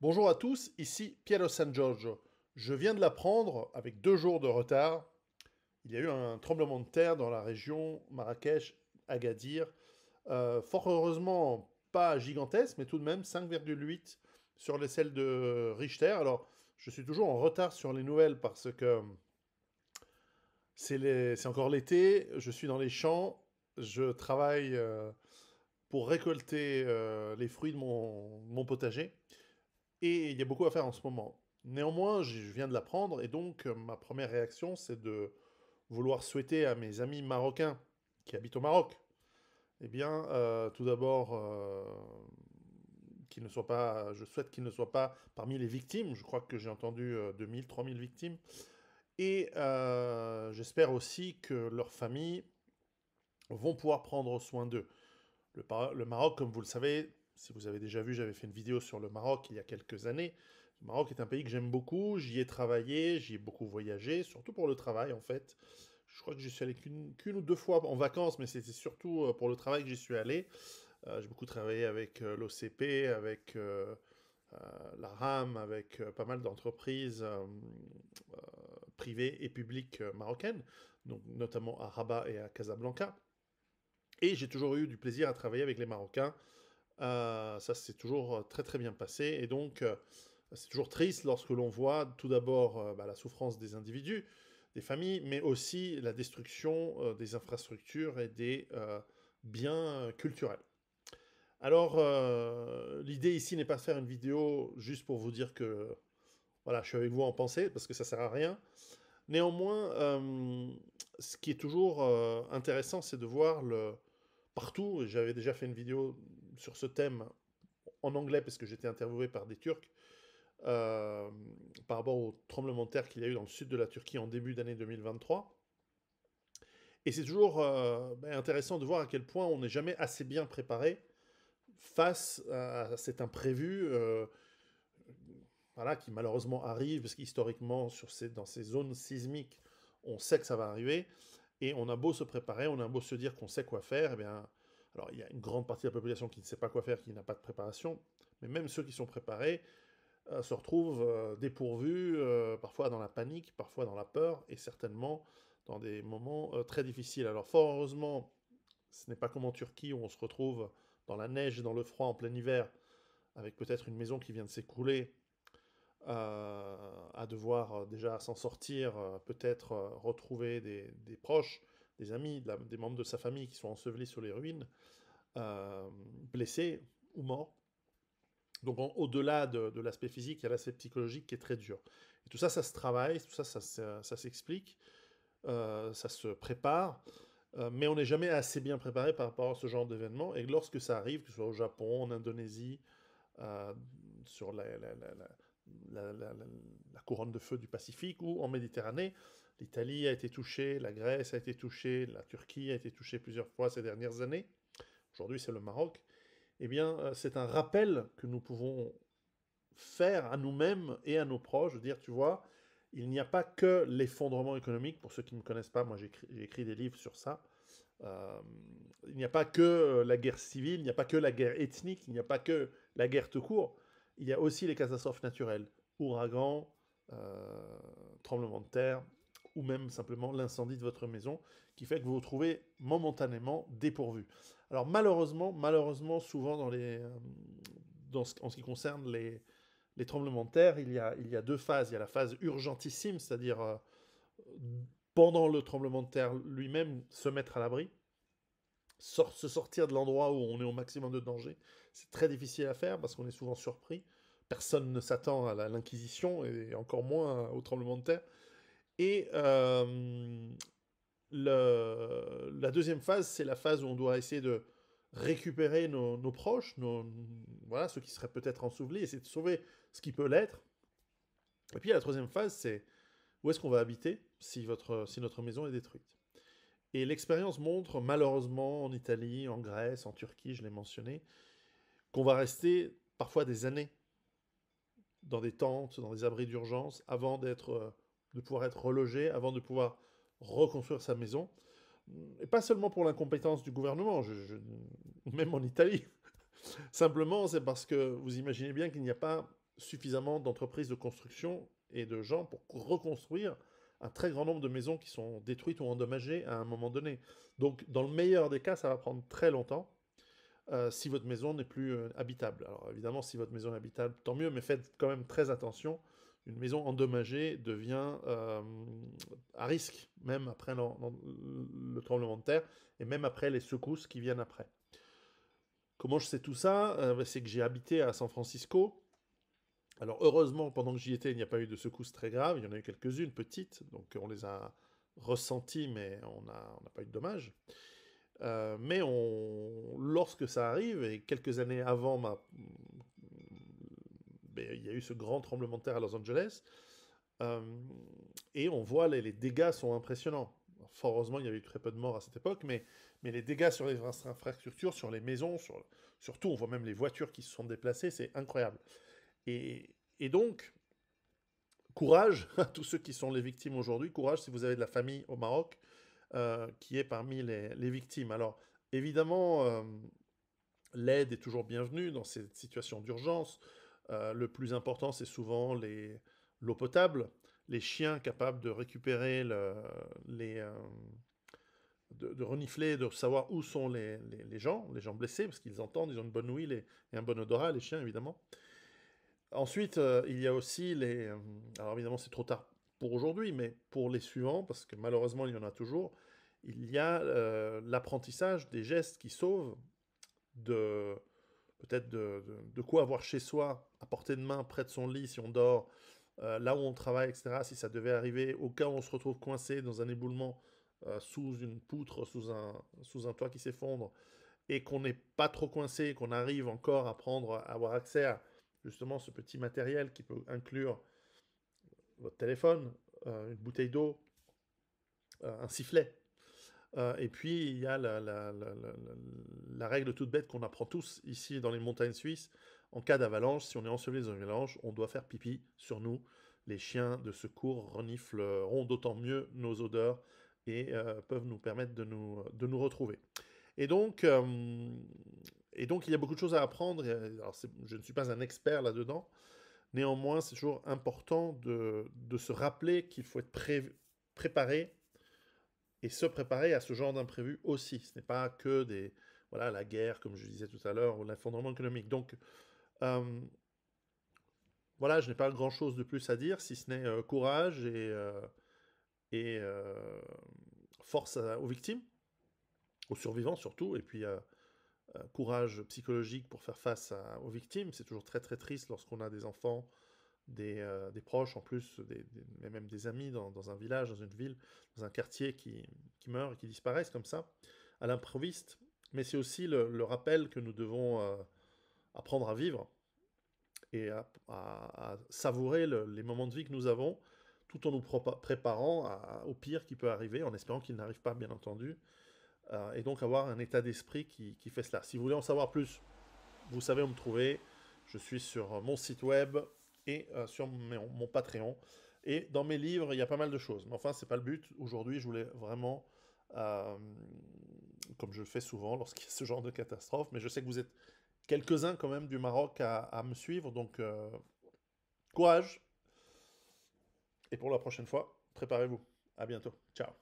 Bonjour à tous, ici Piero San Giorgio. Je viens de l'apprendre avec 2 jours de retard. Il y a eu un tremblement de terre dans la région Marrakech-Agadir. Fort heureusement, pas gigantesque, mais tout de même 5,8 sur l'échelle de Richter. Alors, je suis toujours en retard sur les nouvelles parce que c'est encore l'été, je suis dans les champs, je travaille pour récolter les fruits de mon potager. Et il y a beaucoup à faire en ce moment. Néanmoins, je viens de l'apprendre et donc ma première réaction, c'est de vouloir souhaiter à mes amis marocains qui habitent au Maroc, eh bien, tout d'abord, qu'ils ne soient pas, je souhaite qu'ils ne soient pas parmi les victimes. Je crois que j'ai entendu 2000, 3000 victimes. Et j'espère aussi que leurs familles vont pouvoir prendre soin d'eux. Le Maroc, comme vous le savez, si vous avez déjà vu, j'avais fait une vidéo sur le Maroc il y a quelques années. Le Maroc est un pays que j'aime beaucoup, j'y ai travaillé, j'y ai beaucoup voyagé, surtout pour le travail en fait. Je crois que j'y suis allé qu'une ou deux fois en vacances, mais c'était surtout pour le travail que j'y suis allé. J'ai beaucoup travaillé avec l'OCP, avec la RAM, avec pas mal d'entreprises privées et publiques marocaines, donc notamment à Rabat et à Casablanca. Et j'ai toujours eu du plaisir à travailler avec les Marocains. Ça s'est toujours très très bien passé. Et donc, c'est toujours triste lorsque l'on voit tout d'abord la souffrance des individus, des familles, mais aussi la destruction des infrastructures et des biens culturels. Alors, l'idée ici n'est pas de faire une vidéo juste pour vous dire que voilà, je suis avec vous en pensée, parce que ça sert à rien. Néanmoins, ce qui est toujours intéressant, c'est de voir partout, j'avais déjà fait une vidéo sur ce thème en anglais parce que j'étais interviewé par des Turcs euh, par rapport au tremblement de terre qu'il y a eu dans le sud de la Turquie en début d'année 2023. Et c'est toujours intéressant de voir à quel point on n'est jamais assez bien préparé face à cet imprévu voilà, qui malheureusement arrive, parce qu'historiquement, dans ces zones sismiques, on sait que ça va arriver, et on a beau se préparer, on a beau se dire qu'on sait quoi faire, eh bien, alors il y a une grande partie de la population qui ne sait pas quoi faire, qui n'a pas de préparation, mais même ceux qui sont préparés se retrouvent dépourvus, parfois dans la panique, parfois dans la peur, et certainement dans des moments très difficiles. Alors fort heureusement, ce n'est pas comme en Turquie où on se retrouve dans la neige et dans le froid en plein hiver, avec peut-être une maison qui vient de s'écrouler, à devoir déjà s'en sortir, peut-être retrouver des proches, des amis, des membres de sa famille qui sont ensevelis sur les ruines, blessés ou morts. Donc au-delà de l'aspect physique, il y a l'aspect psychologique qui est très dur. Et tout ça, ça se travaille, tout ça, ça s'explique, ça se prépare, mais on n'est jamais assez bien préparé par rapport à ce genre d'événement. Et lorsque ça arrive, que ce soit au Japon, en Indonésie, euh, sur la couronne de feu du Pacifique ou en Méditerranée. L'Italie a été touchée, la Grèce a été touchée, la Turquie a été touchée plusieurs fois ces dernières années. Aujourd'hui, c'est le Maroc. Eh bien, c'est un rappel que nous pouvons faire à nous-mêmes et à nos proches, de dire, tu vois, il n'y a pas que l'effondrement économique. Pour ceux qui ne me connaissent pas, moi j'ai écrit des livres sur ça. Euh, il n'y a pas que la guerre civile, il n'y a pas que la guerre ethnique, il n'y a pas que la guerre tout court. Il y a aussi les catastrophes naturelles, ouragans, euh, tremblements de terre, ou même simplement l'incendie de votre maison, qui fait que vous vous trouvez momentanément dépourvu. Alors malheureusement, souvent en ce qui concerne les tremblements de terre, il y a deux phases. Il y a la phase urgentissime, c'est-à-dire pendant le tremblement de terre lui-même, se mettre à l'abri, se sortir de l'endroit où on est au maximum de danger. C'est très difficile à faire parce qu'on est souvent surpris. Personne ne s'attend à l'Inquisition et encore moins au tremblement de terre. Et la deuxième phase, c'est la phase où on doit essayer de récupérer nos proches, voilà, ceux qui seraient peut-être ensevelis, essayer de sauver ce qui peut l'être. Et puis la troisième phase, c'est où est-ce qu'on va habiter si notre maison est détruite. Et l'expérience montre, malheureusement, en Italie, en Grèce, en Turquie, je l'ai mentionné, qu'on va rester parfois des années dans des tentes, dans des abris d'urgence, de pouvoir être relogé, avant de pouvoir reconstruire sa maison. Et pas seulement pour l'incompétence du gouvernement, même en Italie. Simplement, c'est parce que vous imaginez bien qu'il n'y a pas suffisamment d'entreprises de construction et de gens pour reconstruire un très grand nombre de maisons qui sont détruites ou endommagées à un moment donné. Donc, dans le meilleur des cas, ça va prendre très longtemps si votre maison n'est plus habitable. Alors, évidemment, si votre maison est habitable, tant mieux, mais faites quand même très attention. Une maison endommagée devient à risque, même après le tremblement de terre, et même après les secousses qui viennent après. Comment je sais tout ça? C'est que j'ai habité à San Francisco. Alors heureusement, pendant que j'y étais, il n'y a pas eu de secousses très graves. Il y en a eu quelques-unes petites, donc on les a ressenties, mais on n'a pas eu de dommages. Mais lorsque ça arrive, et quelques années avant, il y a eu ce grand tremblement de terre à Los Angeles, euh, et on voit les dégâts sont impressionnants. Fort heureusement, il y a eu très peu de morts à cette époque, mais les dégâts sur les infrastructures, sur les maisons, surtout, on voit même les voitures qui se sont déplacées, c'est incroyable. Et donc, courage à tous ceux qui sont les victimes aujourd'hui, courage si vous avez de la famille au Maroc qui est parmi les victimes. Alors, évidemment, l'aide est toujours bienvenue dans ces situations d'urgence. Le plus important, c'est souvent l'eau potable, les chiens capables de récupérer de renifler, de savoir où sont les gens blessés, parce qu'ils entendent, ils ont une bonne ouïe et un bon odorat, les chiens évidemment. Ensuite, il y a aussi alors évidemment, c'est trop tard pour aujourd'hui, mais pour les suivants, parce que malheureusement, il y en a toujours, il y a l'apprentissage des gestes qui sauvent, de peut-être de quoi avoir chez soi, à portée de main, près de son lit, si on dort, là où on travaille, etc., si ça devait arriver, au cas où on se retrouve coincé dans un éboulement, sous une poutre, sous un toit qui s'effondre, et qu'on n'est pas trop coincé, qu'on arrive encore à avoir accès à justement ce petit matériel qui peut inclure votre téléphone, une bouteille d'eau, un sifflet. Et puis il y a la règle toute bête qu'on apprend tous ici dans les montagnes suisses. En cas d'avalanche, si on est enseveli dans une avalanche, on doit faire pipi sur nous. Les chiens de secours renifleront d'autant mieux nos odeurs et peuvent nous permettre de nous retrouver. Et donc, il y a beaucoup de choses à apprendre. Alors, je ne suis pas un expert là-dedans. Néanmoins, c'est toujours important de se rappeler qu'il faut être préparé et se préparer à ce genre d'imprévu aussi. Ce n'est pas que voilà, la guerre, comme je disais tout à l'heure, ou l'effondrement économique. Donc, euh, voilà, je n'ai pas grand-chose de plus à dire, si ce n'est courage et force aux victimes, aux survivants surtout, et puis courage psychologique pour faire face aux victimes. C'est toujours très très triste lorsqu'on a des enfants, des proches en plus, mais même des amis dans un village, dans une ville, dans un quartier qui meurent et qui disparaissent comme ça, à l'improviste. Mais c'est aussi le rappel que nous devons apprendre à vivre et à savourer les moments de vie que nous avons, tout en nous préparant au pire qui peut arriver, en espérant qu'il n'arrive pas, bien entendu, et donc avoir un état d'esprit qui fait cela. Si vous voulez en savoir plus, vous savez où me trouver. Je suis sur mon site web et sur mon Patreon. Et dans mes livres, il y a pas mal de choses. Mais enfin, c'est pas le but. Aujourd'hui, je voulais vraiment, euh, comme je le fais souvent lorsqu'il y a ce genre de catastrophe, mais je sais que vous êtes quelques-uns quand même du Maroc à me suivre. Donc, courage. Et pour la prochaine fois, préparez-vous. À bientôt. Ciao.